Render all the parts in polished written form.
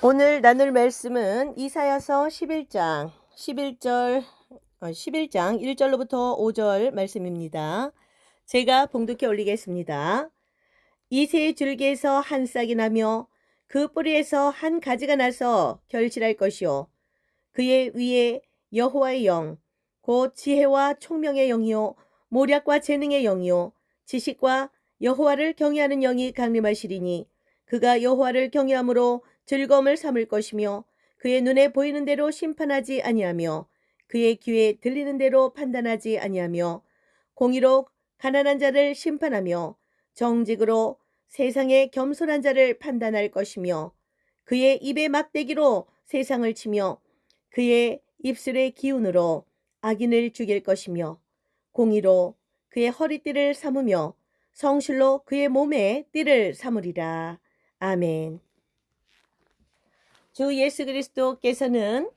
오늘 나눌 말씀은 이사야서 11장 1절로부터 5절 말씀입니다. 제가 봉독해 올리겠습니다. 이새의 줄기에서 한 싹이 나며 그 뿌리에서 한 가지가 나서 결실할 것이요 그의 위에 여호와의 영 곧 지혜와 총명의 영이요 모략과 재능의 영이요 지식과 여호와를 경외하는 영이 강림하시리니 그가 여호와를 경외함으로 즐거움을 삼을 것이며 그의 눈에 보이는 대로 심판하지 아니하며 그의 귀에 들리는 대로 판단하지 아니하며 공의로 가난한 자를 심판하며 정직으로 세상의 겸손한 자를 판단할 것이며 그의 입의 막대기로 세상을 치며 그의 입술의 기운으로 악인을 죽일 것이며 공의로 그의 허리띠를 삼으며 성실로 그의 몸에 띠를 삼으리라. 아멘. 주 예수 그리스도께서는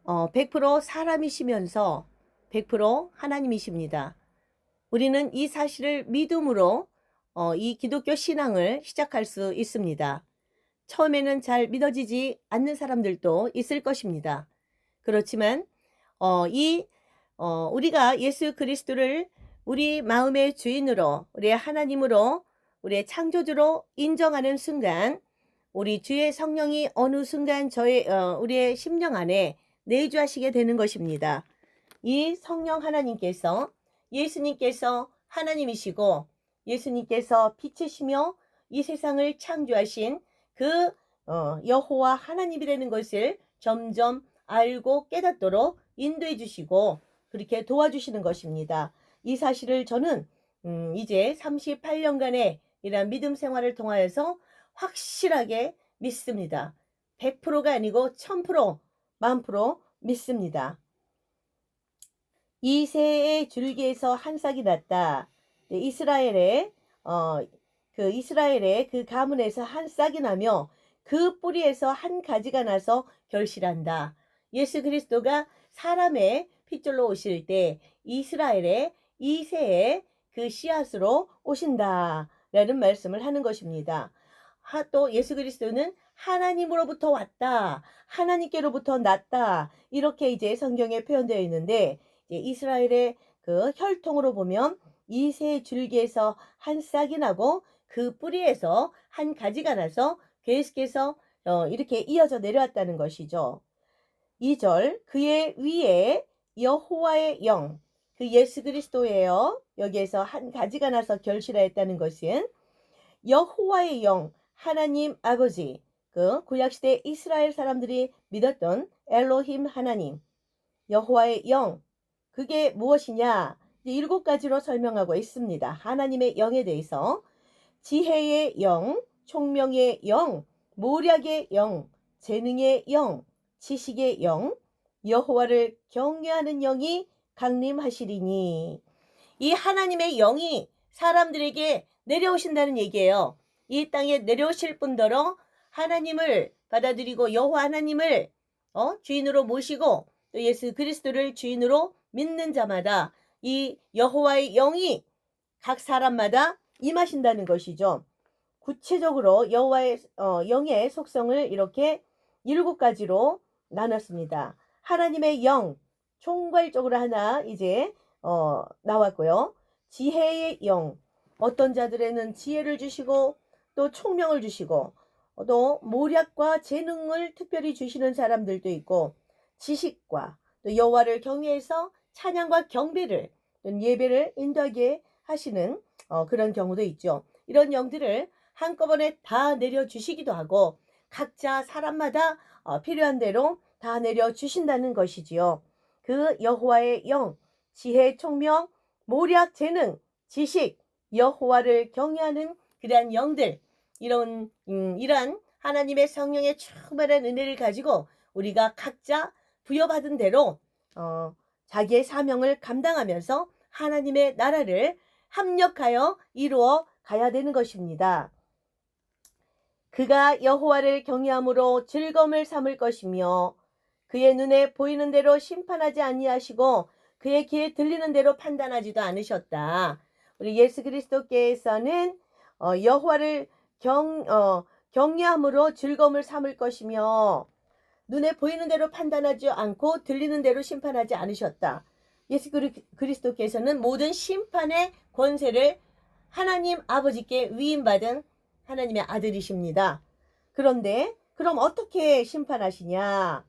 100% 사람이시면서 100% 하나님이십니다. 우리는 이 사실을 믿음으로 이 기독교 신앙을 시작할 수 있습니다. 처음에는 잘 믿어지지 않는 사람들도 있을 것입니다. 그렇지만 우리가 예수 그리스도를 우리 마음의 주인으로, 우리의 하나님으로, 우리의 창조주로 인정하는 순간 우리 주의 성령이 어느 순간 우리의 심령 안에 내주하시게 되는 것입니다. 이 성령 하나님께서 예수님께서 하나님이시고 예수님께서 빛이시며 이 세상을 창조하신 그 여호와 하나님이 되는 것을 점점 알고 깨닫도록 인도해 주시고 그렇게 도와주시는 것입니다. 이 사실을 저는 이제 38년간의 이런 믿음 생활을 통하여서 확실하게 믿습니다. 100%가 아니고 1000%, 10,000% 믿습니다. 이새의 줄기에서 한 싹이 났다. 이스라엘의 그 가문에서 한 싹이 나며 그 뿌리에서 한 가지가 나서 결실한다. 예수 그리스도가 사람의 핏줄로 오실 때 이스라엘의 이새의 그 씨앗으로 오신다라는 말씀을 하는 것입니다. 또 예수 그리스도는 하나님으로부터 왔다, 하나님께로부터 났다, 이렇게 이제 성경에 표현되어 있는데 이스라엘의 그 혈통으로 보면 이새 줄기에서 한 싹이 나고 그 뿌리에서 한 가지가 나서 계속해서 이렇게 이어져 내려왔다는 것이죠. 2절 그의 위에 여호와의 영, 그 예수 그리스도예요. 여기에서 한 가지가 나서 결실하였다는 것은 여호와의 영, 하나님 아버지, 그 구약시대 이스라엘 사람들이 믿었던 엘로힘 하나님, 여호와의 영, 그게 무엇이냐? 7가지로 설명하고 있습니다. 하나님의 영에 대해서 지혜의 영, 총명의 영, 모략의 영, 재능의 영, 지식의 영, 여호와를 경외하는 영이 강림하시리니, 이 하나님의 영이 사람들에게 내려오신다는 얘기예요. 이 땅에 내려오실 분더러 하나님을 받아들이고 여호와 하나님을 주인으로 모시고 또 예수 그리스도를 주인으로 믿는 자마다 이 여호와의 영이 각 사람마다 임하신다는 것이죠. 구체적으로 여호와의 영의 속성을 이렇게 7가지로 나눴습니다. 하나님의 영 총괄적으로 하나 이제 나왔고요. 지혜의 영, 어떤 자들에는 지혜를 주시고 또 총명을 주시고 또 모략과 재능을 특별히 주시는 사람들도 있고, 지식과 또 여호와를 경외해서 찬양과 경배를 예배를 인도하게 하시는 그런 경우도 있죠. 이런 영들을 한꺼번에 다 내려주시기도 하고 각자 사람마다 필요한 대로 다 내려주신다는 것이지요. 그 여호와의 영, 지혜, 총명, 모략, 재능, 지식, 여호와를 경외하는 그러한 영들, 이러한 하나님의 성령의 충만한 은혜를 가지고 우리가 각자 부여받은 대로 자기의 사명을 감당하면서 하나님의 나라를 합력하여 이루어 가야 되는 것입니다. 그가 여호와를 경외함으로 즐거움을 삼을 것이며 그의 눈에 보이는 대로 심판하지 아니하시고 그의 귀에 들리는 대로 판단하지도 않으셨다. 우리 예수 그리스도께서는 여호와를 경외함으로 즐거움을 삼을 것이며 눈에 보이는 대로 판단하지 않고 들리는 대로 심판하지 않으셨다. 예수 그리스도께서는 모든 심판의 권세를 하나님 아버지께 위임받은 하나님의 아들이십니다. 그런데 그럼 어떻게 심판하시냐?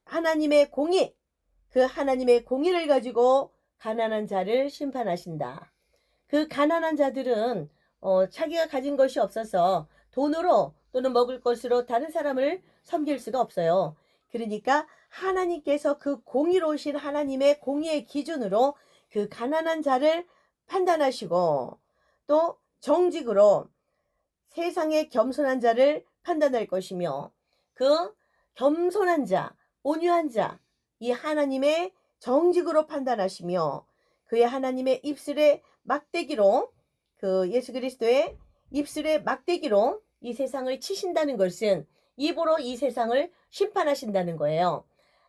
하나님의 공의, 그 하나님의 공의를 가지고 가난한 자를 심판하신다. 그 가난한 자들은 자기가 가진 것이 없어서 돈으로 또는 먹을 것으로 다른 사람을 섬길 수가 없어요. 그러니까 하나님께서 그 공의로우신 하나님의 공의의 기준으로 그 가난한 자를 판단하시고 또 정직으로 세상의 겸손한 자를 판단할 것이며 그 겸손한 자, 온유한 자, 이 하나님의 정직으로 판단하시며 그의 하나님의 입술의 막대기로 그 예수 그리스도의 입술의 막대기로 이 세상을 치신다는 것은 입으로 이 세상을 심판하신다는 거예요.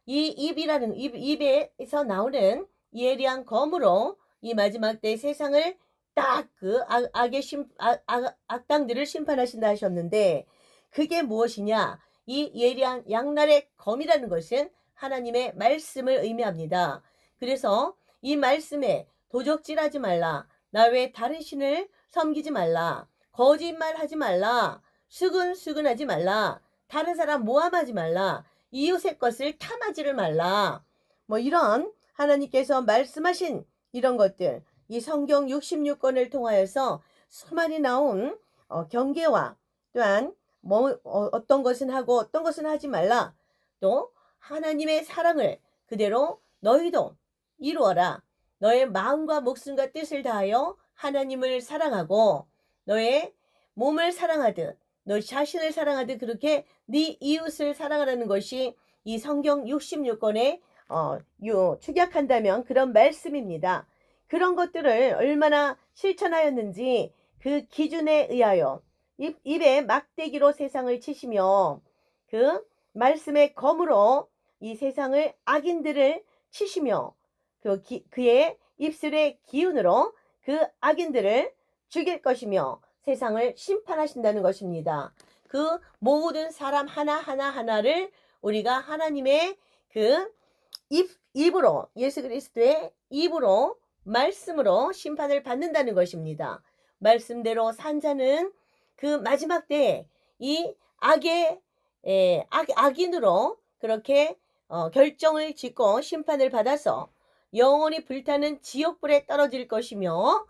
이 입이라는 입에서 나오는 예리한 검으로 이 마지막 때 세상을 딱 그 악당들을 심판하신다 하셨는데 그게 무엇이냐? 이 예리한 양날의 검이라는 것은 하나님의 말씀을 의미합니다. 그래서 이 말씀에 도적질하지 말라. 나 외에 다른 신을 섬기지 말라. 거짓말하지 말라. 수근수근하지 말라. 다른 사람 모함하지 말라. 이웃의 것을 탐하지를 말라. 뭐 이런 하나님께서 말씀하신 이런 것들, 이 성경 66권을 통하여서 수많이 나온 경계와 또한 어떤 것은 하고 어떤 것은 하지 말라. 또 하나님의 사랑을 그대로 너희도 이루어라. 너의 마음과 목숨과 뜻을 다하여 하나님을 사랑하고 너의 몸을 사랑하듯 너 자신을 사랑하듯 그렇게 네 이웃을 사랑하라는 것이 이 성경 66권에 축약한다면 그런 말씀입니다. 그런 것들을 얼마나 실천하였는지 그 기준에 의하여 입에 막대기로 세상을 치시며 그 말씀의 검으로 이 세상을 악인들을 치시며 그의 입술의 기운으로 그 악인들을 죽일 것이며 세상을 심판하신다는 것입니다. 그 모든 사람 하나하나를 우리가 하나님의 그 입으로 예수 그리스도의 입으로 말씀으로 심판을 받는다는 것입니다. 말씀대로 산 자는 그 마지막 때에 이 악인으로 그렇게 결정을 짓고 심판을 받아서 영원히 불타는 지옥불에 떨어질 것이며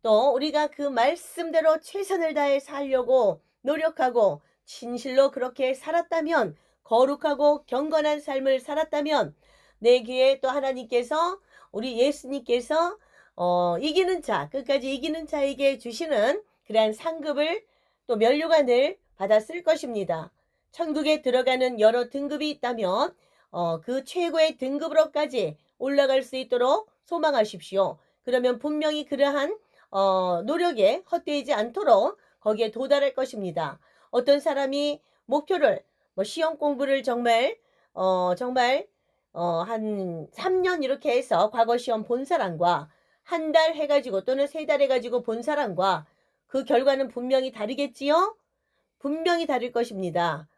또 우리가 그 말씀대로 최선을 다해 살려고 노력하고 진실로 그렇게 살았다면 거룩하고 경건한 삶을 살았다면 내 귀에 또 하나님께서 우리 예수님께서 이기는 자 끝까지 이기는 자에게 주시는 그러한 상급을 또 면류관을 받았을 것입니다. 천국에 들어가는 여러 등급이 있다면 그 최고의 등급으로까지 올라갈 수 있도록 소망하십시오. 그러면 분명히 그러한 노력에 헛되지 않도록 거기에 도달할 것입니다. 어떤 사람이 목표를 시험 공부를 정말 한 3년 이렇게 해서 과거 시험 본 사람과 한 달 해가지고 또는 3달 해가지고 본 사람과 그 결과는 분명히 다르겠지요? 분명히 다를 것입니다.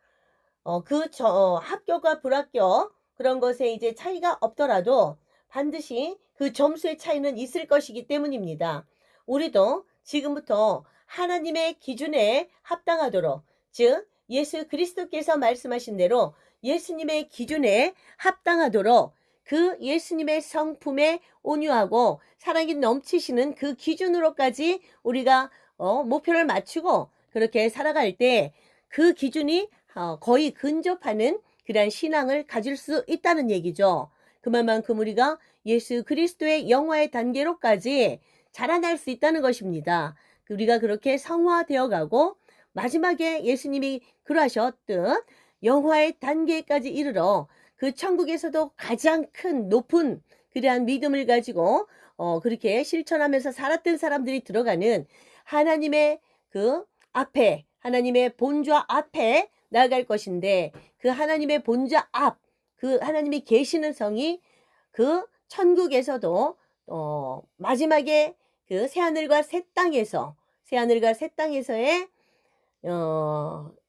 합격과 불합격 그런 것에 이제 차이가 없더라도 반드시 그 점수의 차이는 있을 것이기 때문입니다. 우리도 지금부터 하나님의 기준에 합당하도록 즉 예수 그리스도께서 말씀하신 대로 예수님의 기준에 합당하도록 그 예수님의 성품에 온유하고 사랑이 넘치시는 그 기준으로까지 우리가 목표를 맞추고 그렇게 살아갈 때 그 기준이 거의 근접하는 그러한 신앙을 가질 수 있다는 얘기죠. 그만큼 우리가 예수 그리스도의 영화의 단계로까지 자라날 수 있다는 것입니다. 우리가 그렇게 성화되어 가고 마지막에 예수님이 그러하셨듯 영화의 단계까지 이르러 그 천국에서도 가장 큰 높은 그러한 믿음을 가지고 그렇게 실천하면서 살았던 사람들이 들어가는 하나님의 그 앞에 하나님의 본좌 앞에 나아갈 것인데 그 하나님의 본좌 앞 그 하나님이 계시는 성이 그 천국에서도 마지막에 그 새하늘과 새 땅에서의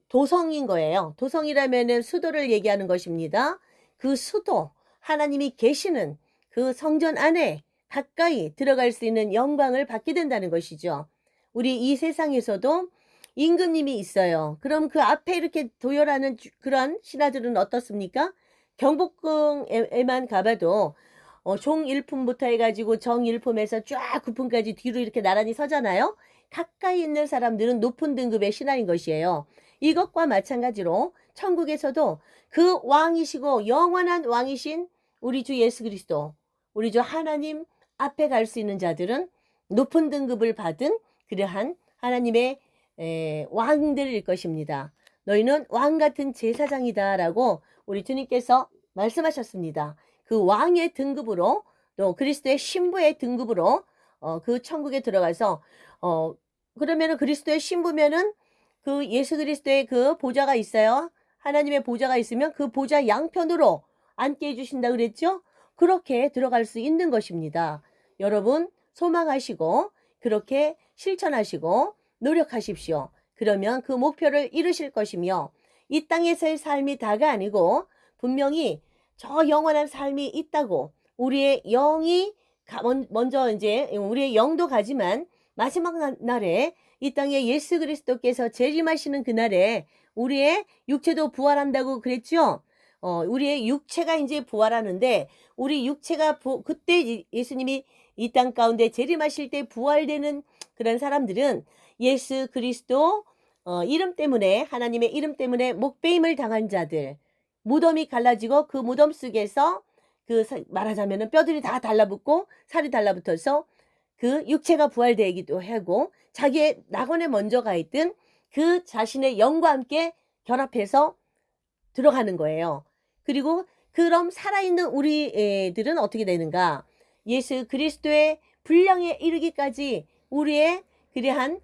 도성인 거예요. 도성이라면은 수도를 얘기하는 것입니다. 그 수도, 하나님이 계시는 그 성전 안에 가까이 들어갈 수 있는 영광을 받게 된다는 것이죠. 우리 이 세상에서도 임금님이 있어요. 그럼 그 앞에 이렇게 도열하는 그런 신하들은 어떻습니까? 경복궁에만 가봐도 종일품부터 해가지고 정일품에서 쫙 구품까지 뒤로 이렇게 나란히 서잖아요. 가까이 있는 사람들은 높은 등급의 신하인 것이에요. 이것과 마찬가지로 천국에서도 그 왕이시고 영원한 왕이신 우리 주 예수 그리스도, 우리 주 하나님 앞에 갈 수 있는 자들은 높은 등급을 받은 그러한 하나님의 왕들일 것입니다. 너희는 왕 같은 제사장이다 라고 우리 주님께서 말씀하셨습니다. 그 왕의 등급으로 또 그리스도의 신부의 등급으로 그 천국에 들어가서 그러면은 그리스도의 신부면은 그 예수 그리스도의 그 보좌가 있어요. 하나님의 보좌가 있으면 그 보좌 양편으로 앉게 해주신다 그랬죠? 그렇게 들어갈 수 있는 것입니다. 여러분 소망하시고 그렇게 실천하시고 노력하십시오. 그러면 그 목표를 이루실 것이며 이 땅에서의 삶이 다가 아니고 분명히 저 영원한 삶이 있다고 우리의 영이 먼저 이제 우리의 영도 가지만 마지막 날에 이 땅에 예수 그리스도께서 재림하시는 그날에 우리의 육체도 부활한다고 그랬죠. 우리의 육체가 이제 부활하는데 우리 육체가 그때 예수님이 이 땅 가운데 재림하실 때 부활되는 그런 사람들은 예수 그리스도 이름 때문에 하나님의 이름 때문에 목배임을 당한 자들, 무덤이 갈라지고 그 무덤 속에서 그 말하자면은 뼈들이 다 달라붙고 살이 달라붙어서 그 육체가 부활되기도 하고 자기의 낙원에 먼저 가 있던 그 자신의 영과 함께 결합해서 들어가는 거예요. 그리고 그럼 살아있는 우리 애들은 어떻게 되는가? 예수 그리스도의 분량에 이르기까지 우리의 그러한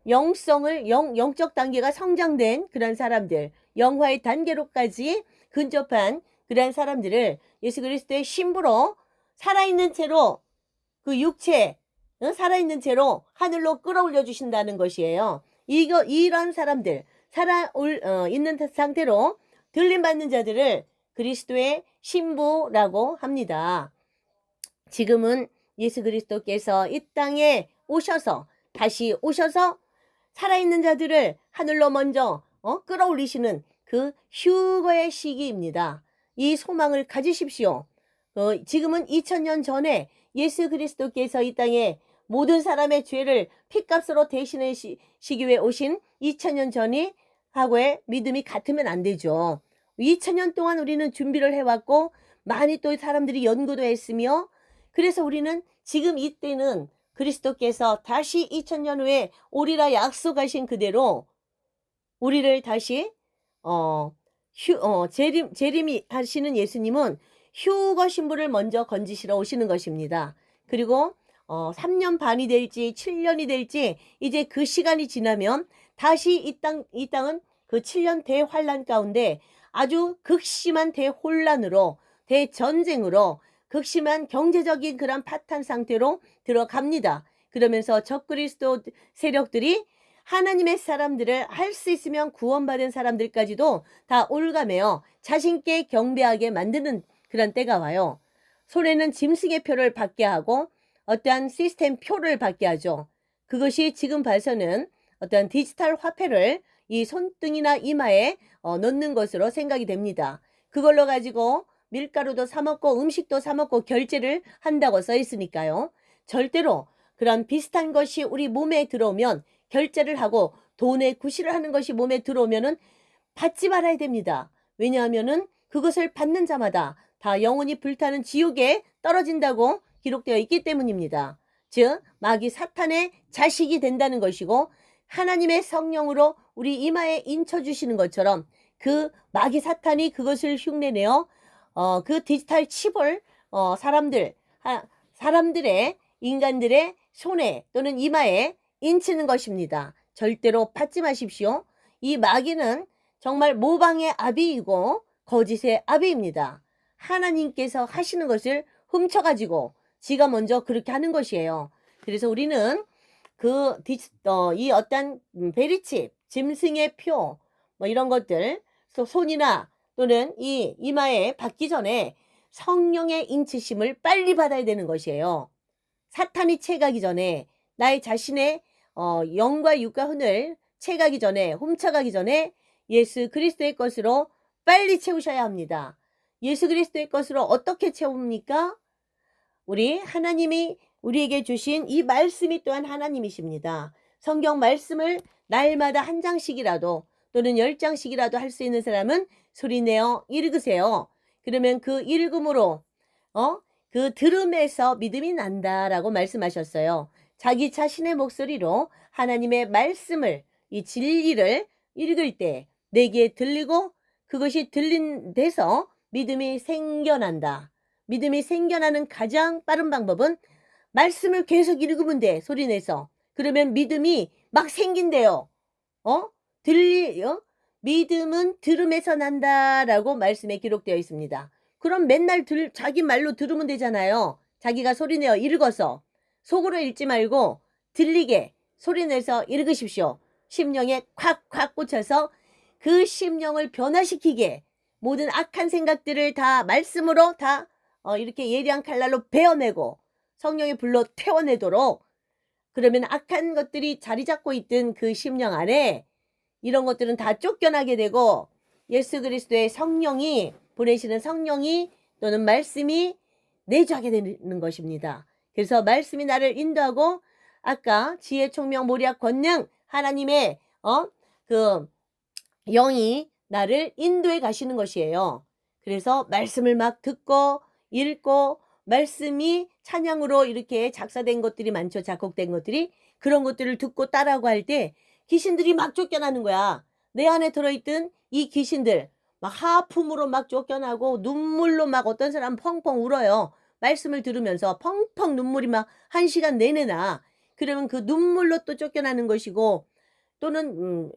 영성을 영적 단계가 성장된 그런 사람들, 영화의 단계로까지 근접한 그런 사람들을 예수 그리스도의 신부로 살아있는 채로 그 육체 살아있는 채로 하늘로 끌어올려 주신다는 것이에요. 이런 사람들 있는 상태로 들림받는 자들을 그리스도의 신부라고 합니다. 지금은 예수 그리스도께서 이 땅에 다시 오셔서 살아있는 자들을 하늘로 먼저 끌어올리시는 그 휴거의 시기입니다. 이 소망을 가지십시오. 지금은 2000년 전에 예수 그리스도께서 이 땅에 모든 사람의 죄를 핏값으로 대신하시기 위해 오신 2000년 전이 하고의 믿음이 같으면 안 되죠. 2000년 동안 우리는 준비를 해왔고 많이 또 사람들이 연구도 했으며 그래서 우리는 지금 이때는 그리스도께서 다시 2000년 후에 오리라 약속하신 그대로 우리를 다시 재림이 하시는 예수님은 휴거 신부를 먼저 건지시러 오시는 것입니다. 그리고 3년 반이 될지 7년이 될지 이제 그 시간이 지나면 다시 이 땅은 그 7년 대환란 가운데 아주 극심한 대혼란으로 대전쟁으로 극심한 경제적인 그런 파탄 상태로 들어갑니다. 그러면서 적그리스도 세력들이 하나님의 사람들을 할 수 있으면 구원받은 사람들까지도 다 올가매어 자신께 경배하게 만드는 그런 때가 와요. 손에는 짐승의 표를 받게 하고 어떠한 시스템 표를 받게 하죠. 그것이 지금 봐서는 어떠한 디지털 화폐를 이 손등이나 이마에 넣는 것으로 생각이 됩니다. 그걸로 가지고 밀가루도 사 먹고 음식도 사 먹고 결제를 한다고 써 있으니까요. 절대로 그런 비슷한 것이 우리 몸에 들어오면 결제를 하고 돈에 구실을 하는 것이 몸에 들어오면은 받지 말아야 됩니다. 왜냐하면은 그것을 받는 자마다 다 영원히 불타는 지옥에 떨어진다고 기록되어 있기 때문입니다. 즉 마귀 사탄의 자식이 된다는 것이고 하나님의 성령으로 우리 이마에 인쳐주시는 것처럼 그 마귀 사탄이 그것을 흉내내어 그 디지털 칩을 사람들의 인간들의 손에 또는 이마에 인치는 것입니다. 절대로 받지 마십시오. 이 마귀는 정말 모방의 아비이고 거짓의 아비입니다. 하나님께서 하시는 것을 훔쳐가지고 지가 먼저 그렇게 하는 것이에요. 그래서 우리는 이 어떤 베리칩, 짐승의 표, 뭐 이런 것들, 손이나 또는 이 이마에 받기 전에 성령의 인치심을 빨리 받아야 되는 것이에요. 사탄이 채가기 전에 나의 자신의 영과 육과 혼을 채가기 전에, 훔쳐가기 전에 예수 그리스도의 것으로 빨리 채우셔야 합니다. 예수 그리스도의 것으로 어떻게 채웁니까? 우리 하나님이 우리에게 주신 이 말씀이 또한 하나님이십니다. 성경 말씀을 날마다 한 장씩이라도 또는 10장씩이라도 할 수 있는 사람은 소리내어 읽으세요. 그러면 그 읽음으로 그 들음에서 믿음이 난다라고 말씀하셨어요. 자기 자신의 목소리로 하나님의 말씀을, 이 진리를 읽을 때 내게 들리고 그것이 들린 데서 믿음이 생겨난다. 믿음이 생겨나는 가장 빠른 방법은 말씀을 계속 읽으면 돼. 소리내서. 그러면 믿음이 막 생긴대요. 믿음은 들음에서 난다라고 말씀에 기록되어 있습니다. 그럼 맨날 자기 말로 들으면 되잖아요. 자기가 소리내어 읽어서. 속으로 읽지 말고 들리게 소리내서 읽으십시오. 심령에 콱콱 꽂혀서 그 심령을 변화시키게 모든 악한 생각들을 다 말씀으로 다 이렇게 예리한 칼날로 베어내고 성령의 불로 태워내도록, 그러면 악한 것들이 자리 잡고 있던 그 심령 안에 이런 것들은 다 쫓겨나게 되고 예수 그리스도의 성령이 보내시는 성령이 또는 말씀이 내주하게 되는 것입니다. 그래서 말씀이 나를 인도하고 아까 지혜, 총명, 모략, 권능 하나님의 그 영이 나를 인도해 가시는 것이에요. 그래서 말씀을 막 듣고 읽고 말씀이 찬양으로 이렇게 작사된 것들이 많죠. 작곡된 것들이. 그런 것들을 듣고 따라하고 할 때 귀신들이 막 쫓겨나는 거야. 내 안에 들어있던 이 귀신들 막 하품으로 막 쫓겨나고 눈물로 막 어떤 사람 펑펑 울어요. 말씀을 들으면서 펑펑 눈물이 막 1시간 내내 나. 그러면 그 눈물로 또 쫓겨나는 것이고, 또는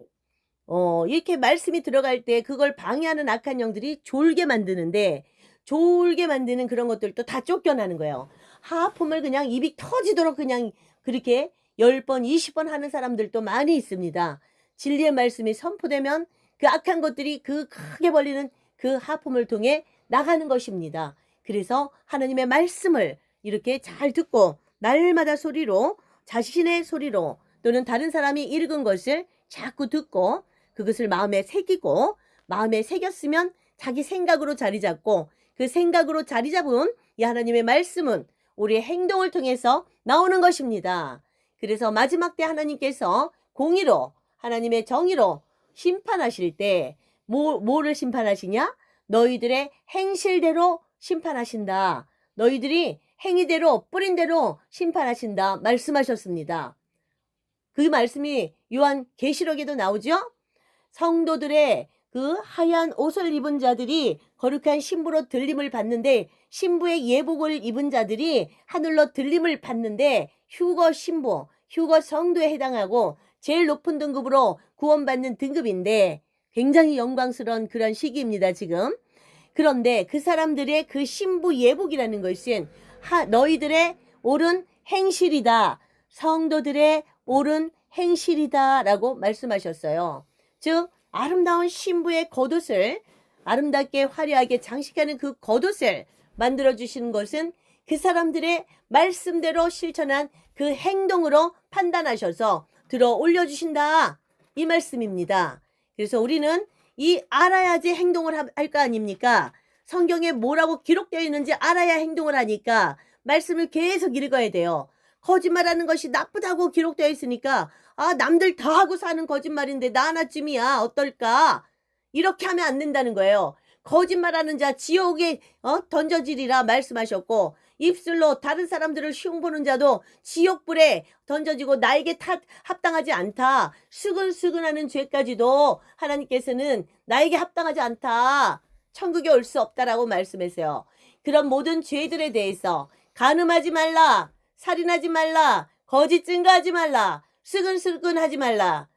이렇게 말씀이 들어갈 때 그걸 방해하는 악한 영들이 졸게 만드는데, 졸게 만드는 그런 것들도 다 쫓겨나는 거예요. 하품을 그냥 입이 터지도록 그냥 그렇게 10번, 20번 하는 사람들도 많이 있습니다. 진리의 말씀이 선포되면 그 악한 것들이 그 크게 벌리는 그 하품을 통해 나가는 것입니다. 그래서 하나님의 말씀을 이렇게 잘 듣고 날마다 소리로, 자신의 소리로 또는 다른 사람이 읽은 것을 자꾸 듣고 그것을 마음에 새기고, 마음에 새겼으면 자기 생각으로 자리 잡고, 그 생각으로 자리 잡은 이 하나님의 말씀은 우리의 행동을 통해서 나오는 것입니다. 그래서 마지막 때 하나님께서 공의로, 하나님의 정의로 심판하실 때 뭐를 심판하시냐? 너희들의 행실대로 심판하신다. 너희들이 행위대로, 뿌린 대로 심판하신다 말씀하셨습니다. 그 말씀이 요한 계시록에도 나오죠. 성도들의 그 하얀 옷을 입은 자들이 거룩한 신부로 들림을 받는데, 신부의 예복을 입은 자들이 하늘로 들림을 받는데, 휴거 신부, 휴거 성도에 해당하고 제일 높은 등급으로 구원받는 등급인데 굉장히 영광스러운 그런 시기입니다, 지금. 그런데 그 사람들의 그 신부 예복이라는 것은 너희들의 옳은 행실이다. 성도들의 옳은 행실이다 라고 말씀하셨어요. 즉 아름다운 신부의 겉옷을, 아름답게 화려하게 장식하는 그 겉옷을 만들어주시는 것은 그 사람들의 말씀대로 실천한 그 행동으로 판단하셔서 들어 올려주신다, 이 말씀입니다. 그래서 우리는 이 알아야지 행동을 할 거 아닙니까? 성경에 뭐라고 기록되어 있는지 알아야 행동을 하니까 말씀을 계속 읽어야 돼요. 거짓말하는 것이 나쁘다고 기록되어 있으니까 남들 다 하고 사는 거짓말인데 나 하나쯤이야 어떨까? 이렇게 하면 안 된다는 거예요. 거짓말하는 자 지옥에 던져지리라 말씀하셨고, 입술로 다른 사람들을 흉보는 자도 지옥불에 던져지고 나에게 합당하지 않다. 수근수근하는 죄까지도 하나님께서는 나에게 합당하지 않다. 천국에 올 수 없다라고 말씀하세요. 그런 모든 죄들에 대해서 간음하지 말라, 살인하지 말라, 거짓 증거하지 말라, 수근수근하지 말라,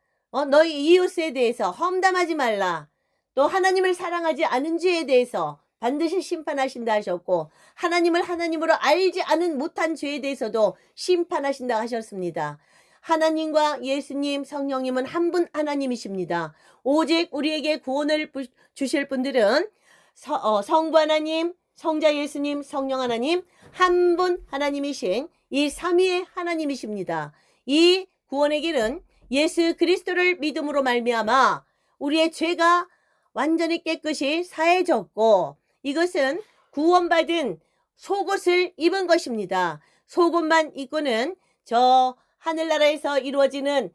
너희 이웃에 대해서 험담하지 말라, 또 하나님을 사랑하지 않은 죄에 대해서 반드시 심판하신다 하셨고, 하나님을 하나님으로 알지 않은 못한 죄에 대해서도 심판하신다 하셨습니다. 하나님과 예수님, 성령님은 한 분 하나님이십니다. 오직 우리에게 구원을 주실 분들은 성부 하나님, 성자 예수님, 성령 하나님, 한 분 하나님이신 이 삼위의 하나님이십니다. 이 구원의 길은 예수 그리스도를 믿음으로 말미암아 우리의 죄가 완전히 깨끗이 사해졌고, 이것은 구원받은 속옷을 입은 것입니다. 속옷만 입고는 저 하늘나라에서 이루어지는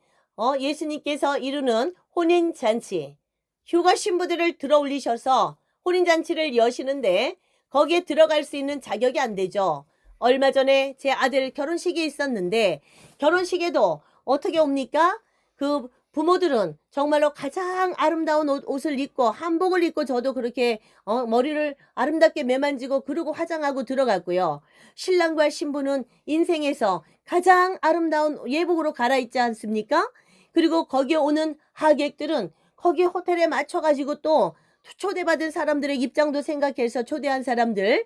예수님께서 이루는 혼인잔치, 휴가 신부들을 들어 올리셔서 혼인잔치를 여시는데 거기에 들어갈 수 있는 자격이 안 되죠. 얼마 전에 제 아들 결혼식이 있었는데 결혼식에도 어떻게 옵니까? 그 부모들은 정말로 가장 아름다운 옷을 입고 한복을 입고, 저도 그렇게 머리를 아름답게 매만지고 그러고 화장하고 들어갔고요. 신랑과 신부는 인생에서 가장 아름다운 예복으로 갈아입지 않습니까? 그리고 거기에 오는 하객들은 거기 호텔에 맞춰가지고 또 초대받은 사람들의 입장도 생각해서 초대한 사람들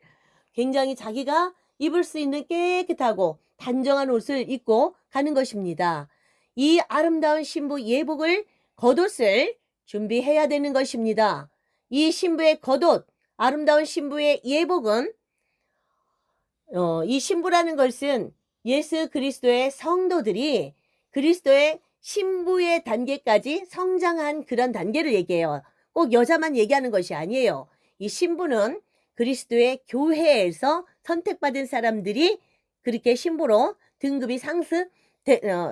굉장히 자기가 입을 수 있는 깨끗하고 단정한 옷을 입고 가는 것입니다. 이 아름다운 신부 예복을, 겉옷을 준비해야 되는 것입니다. 이 신부의 겉옷, 아름다운 신부의 예복은 이 신부라는 것은 예수 그리스도의 성도들이 그리스도의 신부의 단계까지 성장한 그런 단계를 얘기해요. 꼭 여자만 얘기하는 것이 아니에요. 이 신부는 그리스도의 교회에서 선택받은 사람들이 그렇게 신부로 등급이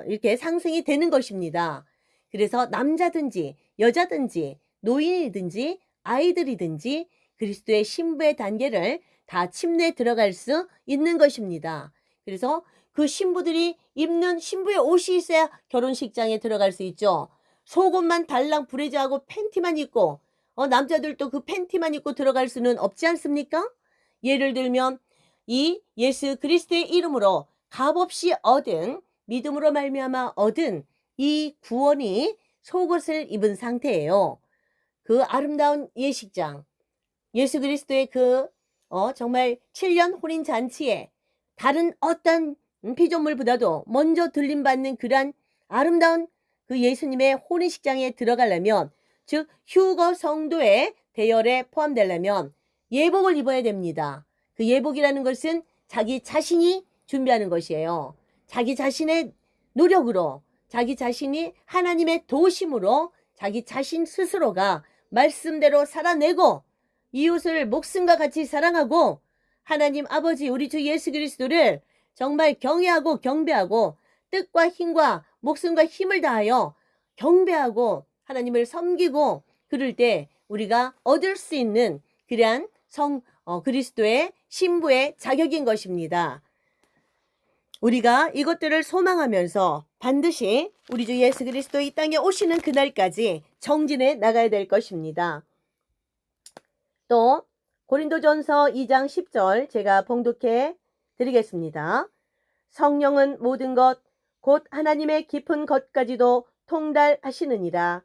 이렇게 상승이 되는 것입니다. 그래서 남자든지 여자든지 노인이든지 아이들이든지 그리스도의 신부의 단계를 다 침례에 들어갈 수 있는 것입니다. 그래서 그 신부들이 입는 신부의 옷이 있어야 결혼식장에 들어갈 수 있죠. 속옷만 달랑 부레자하고 팬티만 입고 남자들도 그 팬티만 입고 들어갈 수는 없지 않습니까? 예를 들면 이 예수 그리스도의 이름으로 값없이 얻은, 믿음으로 말미암아 얻은 이 구원이 속옷을 입은 상태예요. 그 아름다운 예식장, 예수 그리스도의 그 정말 7년 혼인 잔치에 다른 어떤 피조물보다도 먼저 들림받는 그러한 아름다운 그 예수님의 혼인식장에 들어가려면, 즉 휴거 성도의 대열에 포함되려면 예복을 입어야 됩니다. 그 예복이라는 것은 자기 자신이 준비하는 것이에요. 자기 자신의 노력으로, 자기 자신이 하나님의 도우심으로 자기 자신 스스로가 말씀대로 살아내고 이웃을 목숨과 같이 사랑하고 하나님 아버지 우리 주 예수 그리스도를 정말 경외하고 경배하고 뜻과 힘과 목숨과 힘을 다하여 경배하고 하나님을 섬기고 그럴 때 우리가 얻을 수 있는 그러한 그리스도의 신부의 자격인 것입니다. 우리가 이것들을 소망하면서 반드시 우리 주 예수 그리스도 이 땅에 오시는 그날까지 정진해 나가야 될 것입니다. 또 고린도전서 2장 10절 제가 봉독해 드리겠습니다. 성령은 모든 것 곧 하나님의 깊은 것까지도 통달하시느니라.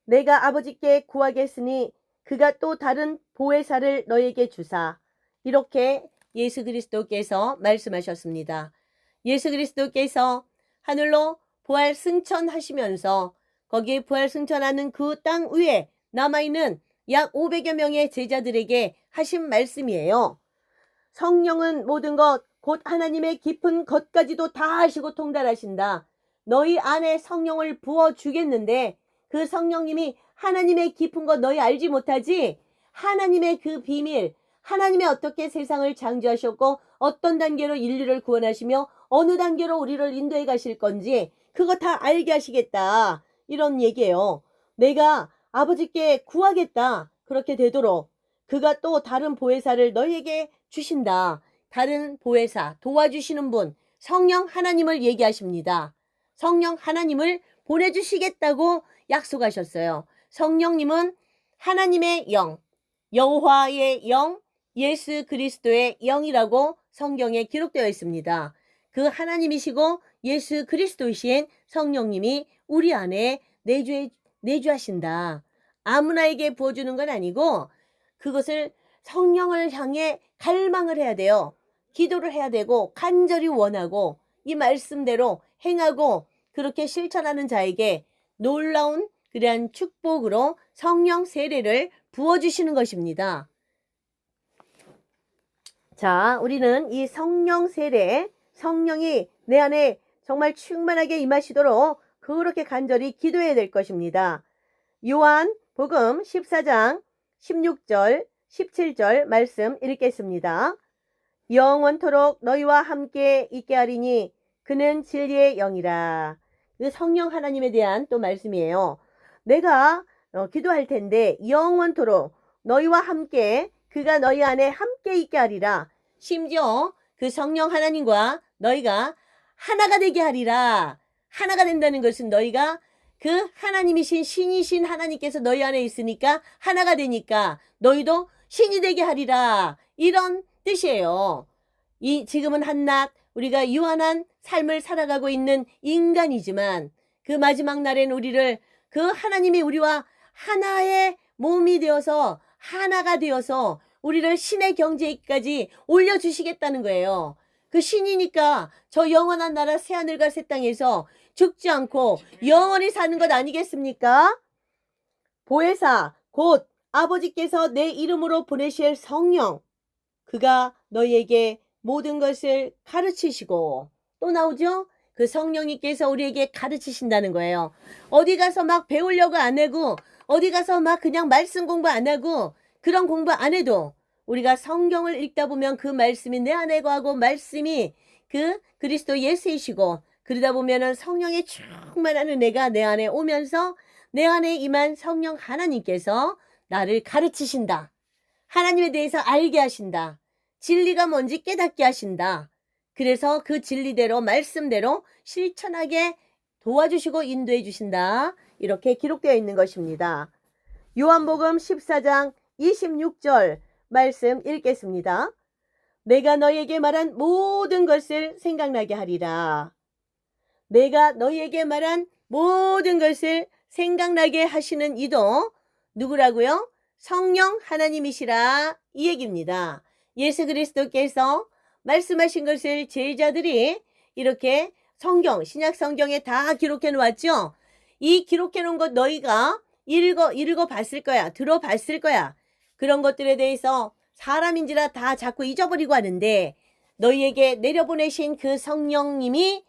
내가 아버지께 구하겠으니 그가 또 다른 보혜사를 너에게 주사. 이렇게 예수 그리스도께서 말씀하셨습니다. 예수 그리스도께서 하늘로 부활 승천하시면서 거기에 부활 승천하는 그 땅 위에 남아있는 약 500여 명의 제자들에게 하신 말씀이에요. 성령은 모든 것 곧 하나님의 깊은 것까지도 다 하시고 통달하신다. 너희 안에 성령을 부어주겠는데 그 성령님이 하나님의 깊은 것 너희 알지 못하지? 하나님의 그 비밀, 하나님이 어떻게 세상을 창조하셨고 어떤 단계로 인류를 구원하시며 어느 단계로 우리를 인도해 가실 건지 그거 다 알게 하시겠다. 이런 얘기예요. 내가 아버지께 구하겠다. 그렇게 되도록 그가 또 다른 보혜사를 너희에게 주신다. 다른 보혜사, 도와주시는 분, 성령 하나님을 얘기하십니다. 성령 하나님을 보내주시겠다고 약속하셨어요. 성령님은 하나님의 영, 여호와의 영, 예수 그리스도의 영이라고 성경에 기록되어 있습니다. 그 하나님이시고 예수 그리스도이신 성령님이 우리 안에 내주하신다. 아무나에게 부어주는 건 아니고 그것을 성령을 향해 갈망을 해야 돼요. 기도를 해야 되고 간절히 원하고 이 말씀대로 행하고 그렇게 실천하는 자에게 놀라운 그러한 축복으로 성령 세례를 부어주시는 것입니다. 자, 우리는 이 성령 세례, 성령이 내 안에 정말 충만하게 임하시도록 그렇게 간절히 기도해야 될 것입니다. 요한 복음 14장 16절 17절 말씀 읽겠습니다. 영원토록 너희와 함께 있게 하리니 그는 진리의 영이라. 그 성령 하나님에 대한 또 말씀이에요. 내가 기도할 텐데 영원토록 너희와 함께 그가 너희 안에 함께 있게 하리라. 심지어 그 성령 하나님과 너희가 하나가 되게 하리라. 하나가 된다는 것은 너희가 그 하나님이신 신이신 하나님께서 너희 안에 있으니까 하나가 되니까 너희도 신이 되게 하리라. 이런 뜻이에요. 지금은 한낱 우리가 유한한 삶을 살아가고 있는 인간이지만 그 마지막 날엔 우리를 그 하나님이 우리와 하나의 몸이 되어서 하나가 되어서 우리를 신의 경지에까지 올려주시겠다는 거예요. 그 신이니까 저 영원한 나라 새하늘과 새 땅에서 죽지 않고 영원히 사는 것 아니겠습니까? 보혜사 곧 아버지께서 내 이름으로 보내실 성령, 그가 너희에게 모든 것을 가르치시고, 또 나오죠? 그 성령님께서 우리에게 가르치신다는 거예요. 어디 가서 막 배우려고 안 하고, 어디 가서 막 그냥 말씀 공부 안 하고, 그런 공부 안 해도 우리가 성경을 읽다 보면 그 말씀이 내 안에 거하고 말씀이 그 그리스도 예수이시고, 그러다 보면은 성령의 충만한 은혜가 내 안에 오면서 내 안에 임한 성령 하나님께서 나를 가르치신다. 하나님에 대해서 알게 하신다. 진리가 뭔지 깨닫게 하신다. 그래서 그 진리대로 말씀대로 실천하게 도와주시고 인도해 주신다. 이렇게 기록되어 있는 것입니다. 요한복음 14장 26절 말씀 읽겠습니다. 내가 너희에게 말한 모든 것을 생각나게 하리라. 내가 너희에게 말한 모든 것을 생각나게 하시는 이도 누구라고요? 성령 하나님이시라, 이 얘기입니다. 예수 그리스도께서 말씀하신 것을 제자들이 이렇게 성경, 신약 성경에 다 기록해 놓았죠. 이 기록해 놓은 것 너희가 읽어 봤을 거야. 들어봤을 거야. 그런 것들에 대해서 사람인지라 다 자꾸 잊어버리고 하는데, 너희에게 내려보내신 그 성령님이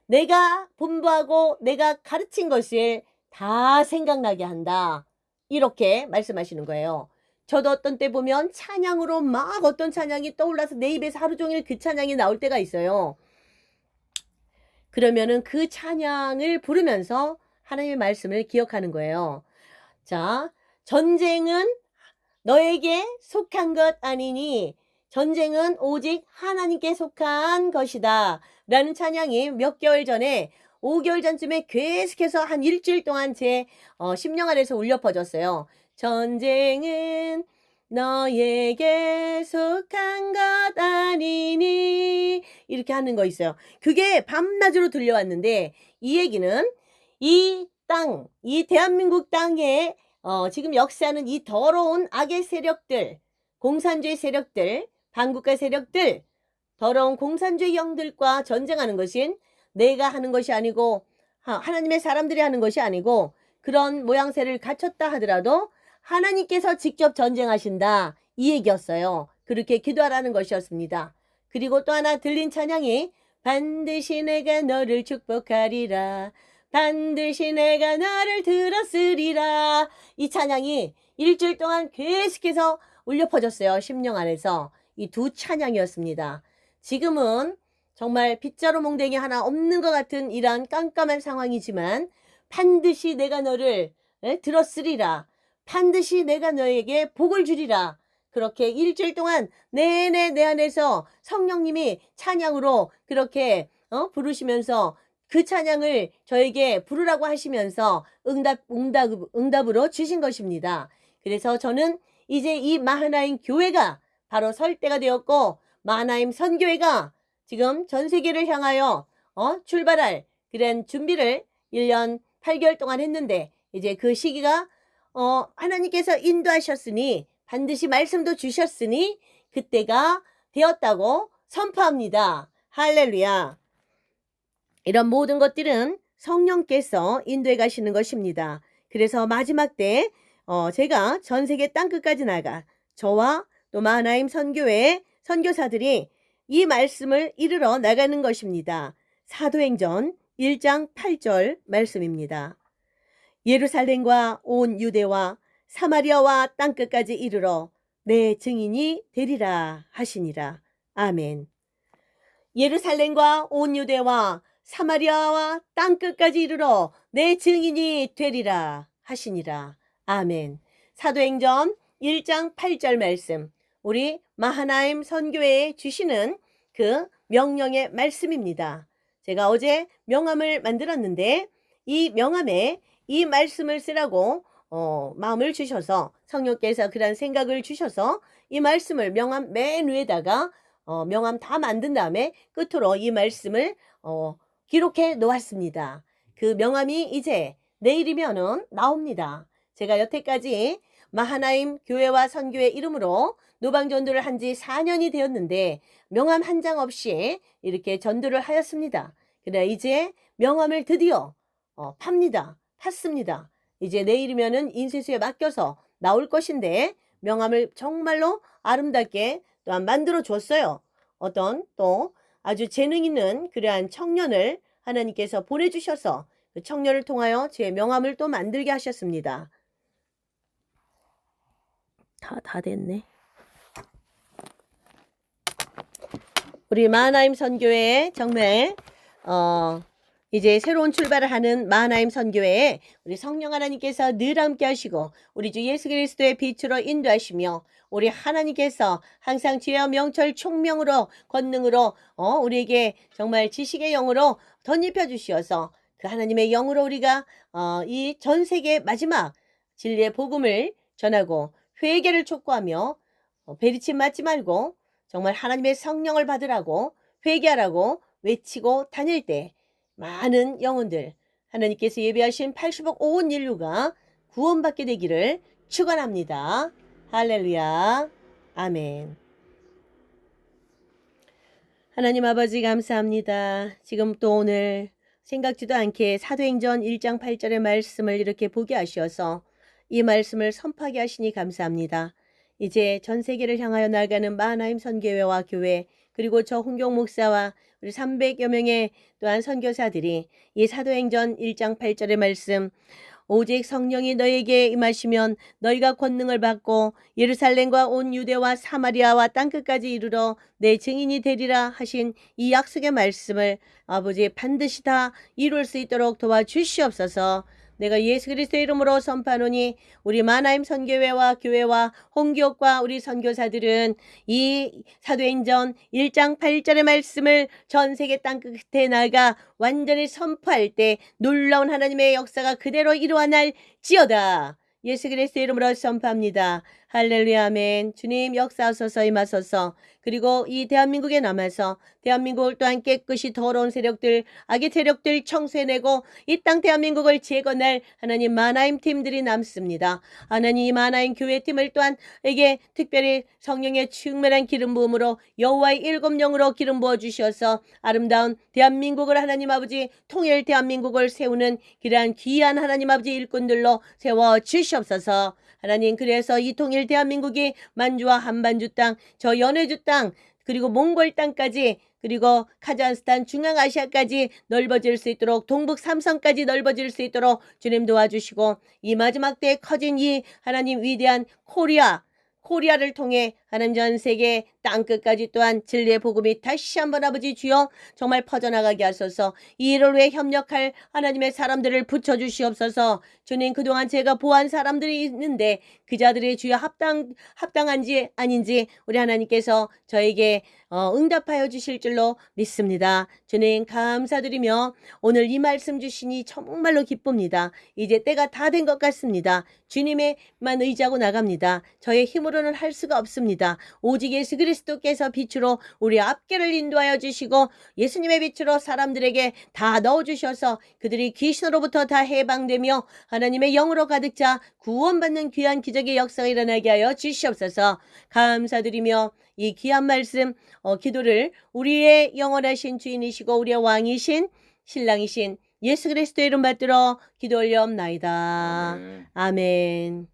내가 분부하고 내가 가르친 것을 다 생각나게 한다. 이렇게 말씀하시는 거예요. 저도 어떤 때 보면 찬양으로 막 어떤 찬양이 떠올라서 내 입에서 하루 종일 그 찬양이 나올 때가 있어요. 그러면은 그 찬양을 부르면서 하나님의 말씀을 기억하는 거예요. 자, 전쟁은 너에게 속한 것 아니니 전쟁은 오직 하나님께 속한 것이다. 라는 찬양이 몇 개월 전에 5개월 전쯤에 계속해서 한 일주일 동안 제 심령 안에서 울려 퍼졌어요. 전쟁은 너에게 속한 것 아니니, 이렇게 하는 거 있어요. 그게 밤낮으로 들려왔는데, 이 얘기는 이 땅, 이 대한민국 땅에 지금 역사하는 이 더러운 악의 세력들, 공산주의 세력들, 반국가 세력들, 더러운 공산주의 영들과 전쟁하는 것은 내가 하는 것이 아니고 하나님의 사람들이 하는 것이 아니고, 그런 모양새를 갖췄다 하더라도 하나님께서 직접 전쟁하신다, 이 얘기였어요. 그렇게 기도하라는 것이었습니다. 그리고 또 하나 들린 찬양이 반드시 내가 너를 축복하리라, 반드시 내가 너를 들었으리라. 이 찬양이 일주일 동안 계속해서 울려 퍼졌어요. 심령 안에서. 이 두 찬양이었습니다. 지금은 정말 빗자루 몽댕이 하나 없는 것 같은 이러한 깜깜한 상황이지만, 반드시 내가 너를 들었으리라, 반드시 내가 너에게 복을 주리라. 그렇게 일주일 동안 내내 내 안에서 성령님이 찬양으로 그렇게 부르시면서 그 찬양을 저에게 부르라고 하시면서 응답으로 주신 것입니다. 그래서 저는 이제 이 마하나임 교회가 바로 설 때가 되었고, 마하나임 선교회가 지금 전 세계를 향하여 출발할 그런 준비를 1년 8개월 동안 했는데, 이제 그 시기가 하나님께서 인도하셨으니, 반드시 말씀도 주셨으니 그때가 되었다고 선포합니다. 할렐루야. 이런 모든 것들은 성령께서 인도해 가시는 것입니다. 그래서 마지막 때 제가 전 세계 땅끝까지 나가 저와 또 마하나임 선교회 선교사들이 이 말씀을 이르러 나가는 것입니다. 사도행전 1장 8절 말씀입니다. 예루살렘과 온 유대와 사마리아와 땅끝까지 이르러 내 증인이 되리라 하시니라. 아멘. 예루살렘과 온 유대와 사마리아와 땅끝까지 이르러 내 증인이 되리라 하시니라. 아멘. 사도행전 1장 8절 말씀, 우리 마하나임 선교회에 주시는 그 명령의 말씀입니다. 제가 어제 명함을 만들었는데 이 명함에 이 말씀을 쓰라고 마음을 주셔서 성령께서 그런 생각을 주셔서 이 말씀을 명함 맨 위에다가 명함 다 만든 다음에 끝으로 이 말씀을 기록해 놓았습니다. 그 명함이 이제 내일이면은 나옵니다. 제가 여태까지 마하나임 교회와 선교회 이름으로 노방전도를 한 지 4년이 되었는데 명함 한 장 없이 이렇게 전도를 하였습니다. 그래 이제 명함을 드디어 팠습니다. 이제 내일이면은 인쇄소에 맡겨서 나올 것인데 명함을 정말로 아름답게 또한 만들어 줬어요. 어떤 또 아주 재능 있는 그러한 청년을 하나님께서 보내주셔서 그 청년을 통하여 제 명함을 또 만들게 하셨습니다. 다 됐네. 우리 마하나임 선교회에 정말 이제 새로운 출발을 하는 마하나임 선교회에 우리 성령 하나님께서 늘 함께 하시고 우리 주 예수 그리스도의 빛으로 인도하시며 우리 하나님께서 항상 지혜와 명철 총명으로 권능으로 우리에게 정말 지식의 영으로 덧입혀 주시어서 그 하나님의 영으로 우리가 이 전 세계 마지막 진리의 복음을 전하고 회개를 촉구하며 베리침 맞지 말고 정말 하나님의 성령을 받으라고 회개하라고 외치고 다닐 때 많은 영혼들 하나님께서 예비하신 80억 온 인류가 구원받게 되기를 축원합니다. 할렐루야. 아멘. 하나님 아버지 감사합니다. 지금 또 오늘 생각지도 않게 사도행전 1장 8절의 말씀을 이렇게 보게 하셔서 이 말씀을 선포하게 하시니 감사합니다. 이제 전 세계를 향하여 나아가는 마하나임 선교회와 교회 그리고 저 홍경 목사와 우리 300여 명의 또한 선교사들이 이 사도행전 1장 8절의 말씀 오직 성령이 너에게 임하시면 너희가 권능을 받고 예루살렘과 온 유대와 사마리아와 땅끝까지 이르러 내 증인이 되리라 하신 이 약속의 말씀을 아버지 반드시 다 이룰 수 있도록 도와주시옵소서. 내가 예수 그리스도의 이름으로 선포하노니 우리 마하나임 선교회와 교회와 홍교과 우리 선교사들은 이 사도행전 1장 8절의 말씀을 전 세계 땅끝에 나가 완전히 선포할 때 놀라운 하나님의 역사가 그대로 이루어날지어다. 예수 그리스도의 이름으로 선포합니다. 할렐루야 아멘. 주님 역사하소서 임하소서. 그리고 이 대한민국에 남아서 대한민국을 또한 깨끗이 더러운 세력들 악의 세력들 청소해내고 이 땅 대한민국을 재건할 하나님 마하나임 팀들이 남습니다. 하나님 이 마하나임 교회팀을 또한 에게 특별히 성령의 충만한 기름 부음으로 여호와의 7영으로 기름 부어 주셔서 아름다운 대한민국을 하나님 아버지 통일 대한민국을 세우는 그러한 귀한 하나님 아버지 일꾼들로 세워 주시옵소서. 하나님 그래서 이 통일 대한민국이 만주와 한반주 땅, 저 연해주 땅, 그리고 몽골 땅까지 그리고 카자흐스탄, 중앙아시아까지 넓어질 수 있도록 동북 삼성까지 넓어질 수 있도록 주님 도와주시고 이 마지막 때에 커진 이 하나님 위대한 코리아를 통해 하나님 전 세계 땅끝까지 또한 진리의 복음이 다시 한번 아버지 주여 정말 퍼져나가게 하소서. 이 일을 위해 협력할 하나님의 사람들을 붙여주시옵소서. 주님 그동안 제가 보한 사람들이 있는데 그 자들이 주여 합당한지 아닌지 우리 하나님께서 저에게 응답하여 주실 줄로 믿습니다. 주님 감사드리며 오늘 이 말씀 주시니 정말로 기쁩니다. 이제 때가 다 된 것 같습니다. 주님에만 의지하고 나갑니다. 저의 힘으로는 할 수가 없습니다. 오직 예수 그리스도께서 빛으로 우리 앞길을 인도하여 주시고 예수님의 빛으로 사람들에게 다 넣어주셔서 그들이 귀신으로부터 다 해방되며 하나님의 영으로 가득 차 구원받는 귀한 기적의 역사가 일어나게 하여 주시옵소서. 감사드리며 이 귀한 말씀 기도를 우리의 영원하신 주인이시고 우리의 왕이신 신랑이신 예수 그리스도의 이름 받들어 기도 올려옵나이다. 아멘. 아멘.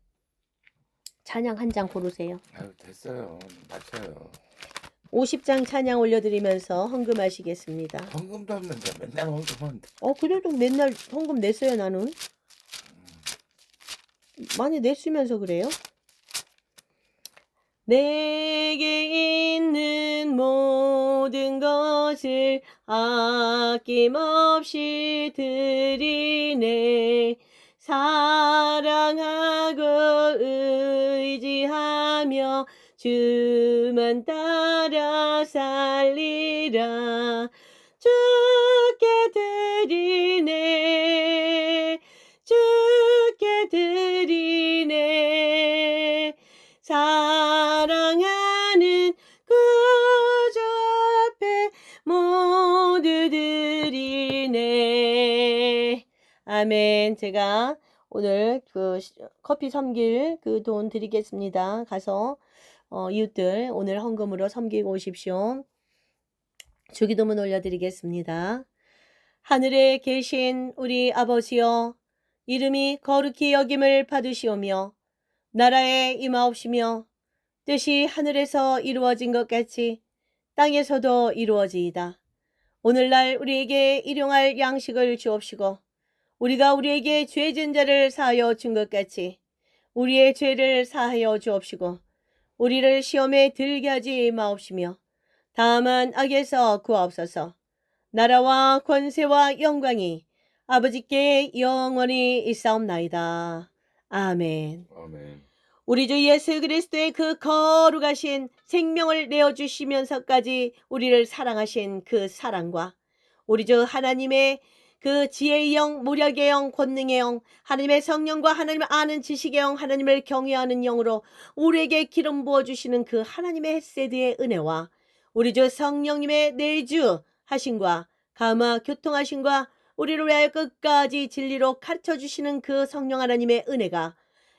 찬양 한 장 고르세요. 아유 됐어요. 맞춰요. 50장 찬양 올려드리면서 헌금하시겠습니다. 헌금도 없는데 맨날 헌금한다. 그래도 맨날 헌금 냈어요, 나는. 많이 냈으면서 그래요. 내게 있는 모든 것을 아낌없이 드리네. 사랑하고 의지하며 주만 따라 살리라. 주께 드리네. 주께 드리네. 사랑하는 구주 앞에 모두 드리네. 아멘. 제가 오늘 그 커피 섬길 그 돈 드리겠습니다. 가서 이웃들 오늘 헌금으로 섬기고 오십시오. 주기도문 올려드리겠습니다. 하늘에 계신 우리 아버지여, 이름이 거룩히 여김을 받으시오며 나라에 임하옵시며 뜻이 하늘에서 이루어진 것 같이 땅에서도 이루어지이다. 오늘날 우리에게 일용할 양식을 주옵시고 우리가 우리에게 죄진 자를 사하여 준 것 같이 우리의 죄를 사하여 주옵시고 우리를 시험에 들게 하지 마옵시며 다만 악에서 구하옵소서. 나라와 권세와 영광이 아버지께 영원히 있사옵나이다. 아멘. 아멘. 우리 주 예수 그리스도의 그 거룩하신 생명을 내어주시면서까지 우리를 사랑하신 그 사랑과 우리 주 하나님의 그 지혜의 영, 무력의 영, 권능의 영, 하나님의 성령과 하나님을 아는 지식의 영, 하나님을 경외하는 영으로 우리에게 기름 부어주시는 그 하나님의 헷세드의 은혜와 우리 주 성령님의 내주 하심과 감화 교통하심과 우리를 위하여 끝까지 진리로 가르쳐주시는 그 성령 하나님의 은혜가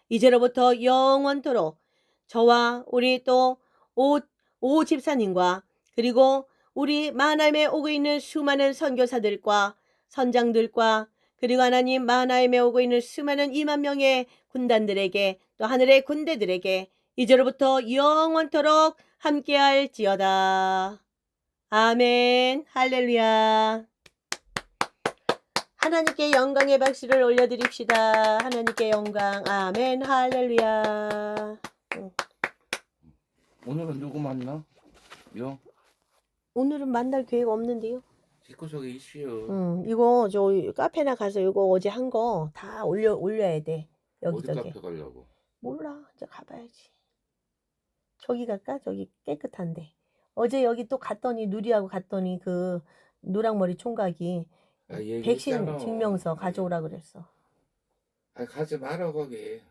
이제로부터 영원토록 저와 우리 또 오 집사님과 그리고 우리 마하나임에 오고 있는 수많은 선교사들과 선장들과 그리고 하나님 마하나임에 오고 있는 수많은 2만 명의 군단들에게 또 하늘의 군대들에게 이제로부터 영원토록 함께할지어다. 아멘. 할렐루야. 하나님께 영광의 박수를 올려드립시다. 하나님께 영광. 아멘. 할렐루야. 오늘은 누구 만나? 요? 오늘은 만날 계획 없는데요. 집구석에 있어요. 이거 저 카페나 가서 이거 어제 한 거 다 올려야 돼. 어디 여기저기. 카페 가려고? 몰라. 이제 가봐야지. 저기 갈까? 저기 깨끗한데. 어제 여기 또 갔더니 누리하고 갔더니 그 노랑머리 총각이 아, 백신 얘기했잖아. 증명서 가져오라 그랬어. 아, 가지 마라 거기.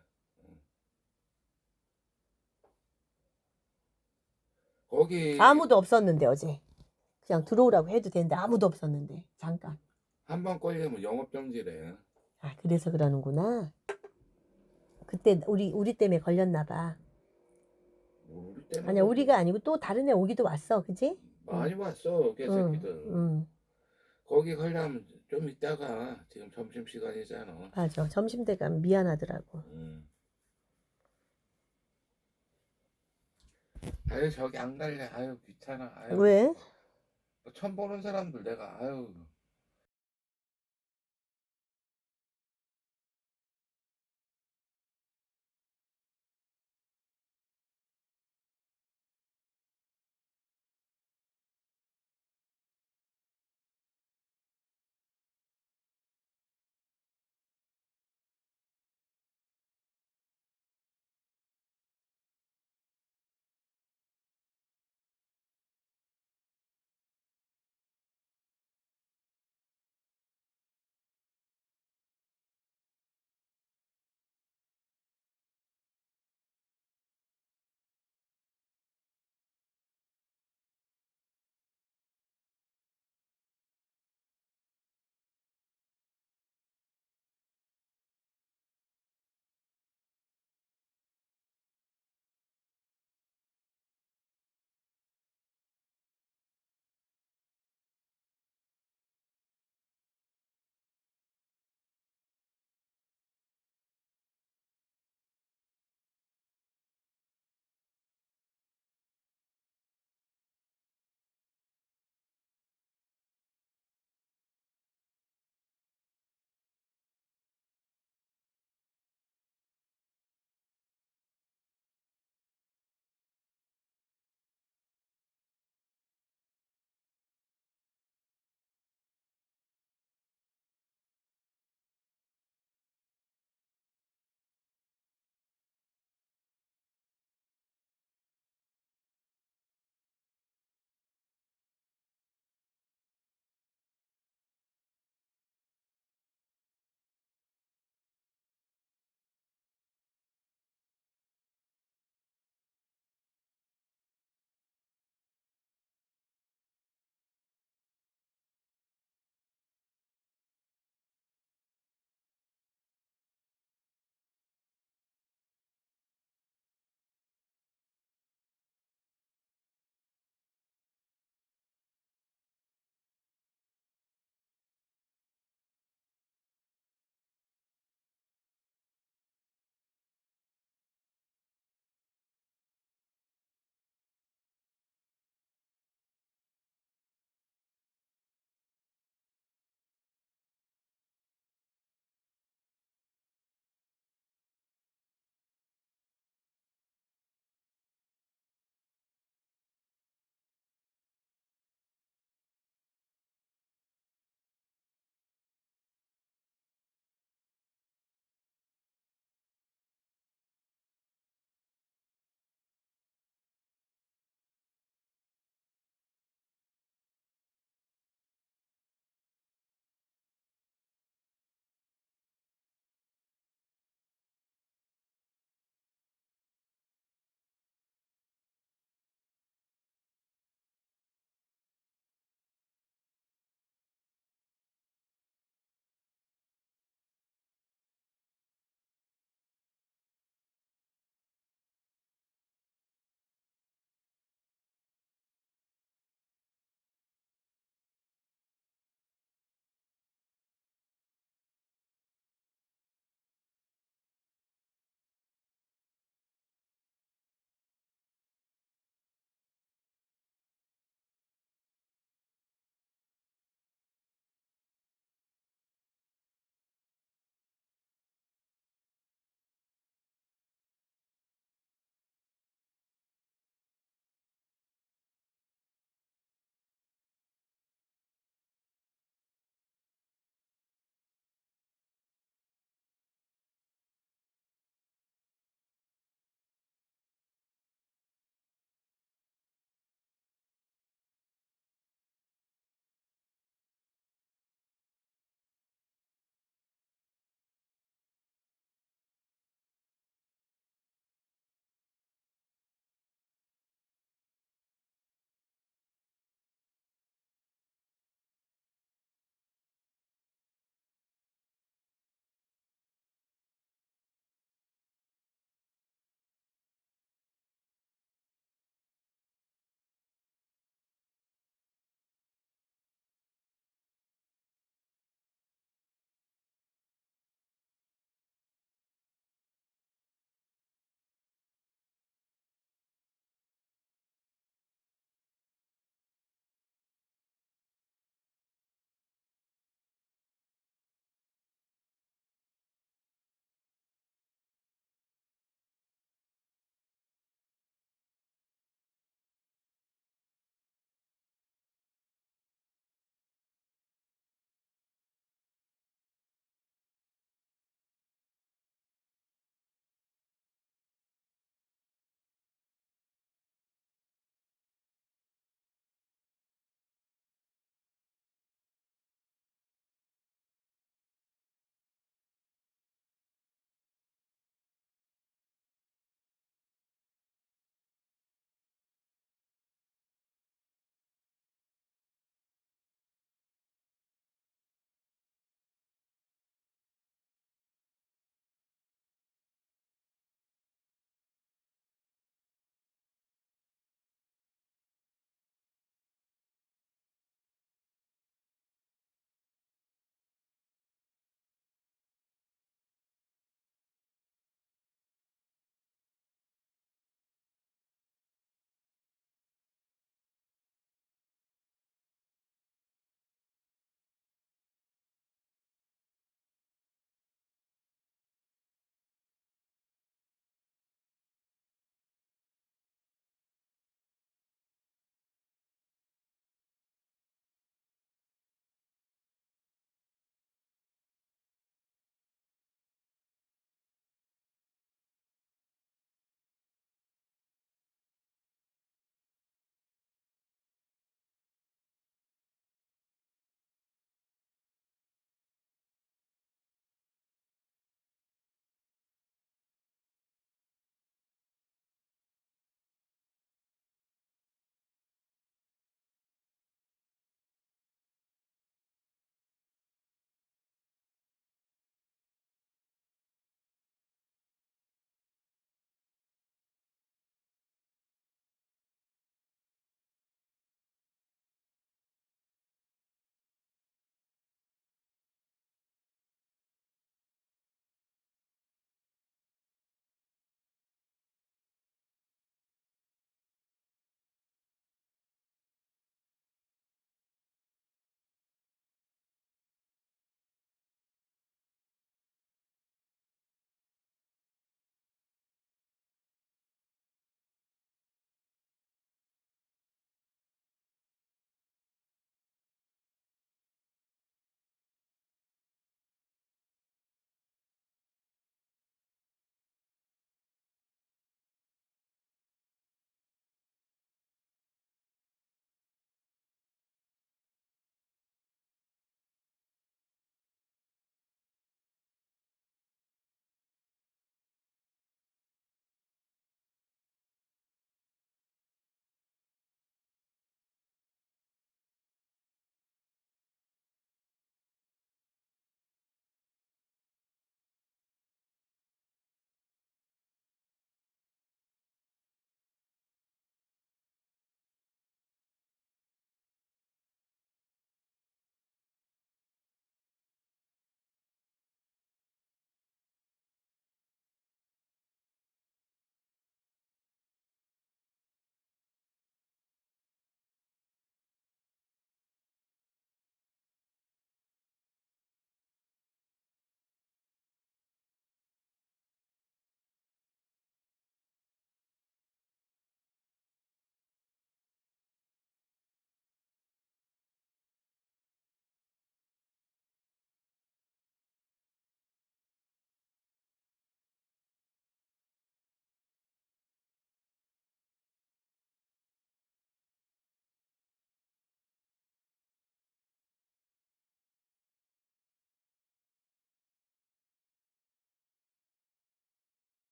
거기 아무도 없었는데 어제. 그냥 들어오라고 해도 되는데 아무도 없었는데 잠깐. 한 번 걸리면 영업정지래. 아 그래서 그러는구나. 그때 우리 때문에 걸렸나 봐. 우리 때문에 아니야 우리가 아니고 또 다른 애 오기도 왔어, 그치? 많이 왔어 개새끼들. 응. 거기 가려면 좀 이따가 지금 점심시간이잖아. 맞아. 점심때 가면 미안하더라고. 아유 저기 안 갈래. 아유 귀찮아. 아유 왜? 처음 보는 사람들 내가 아유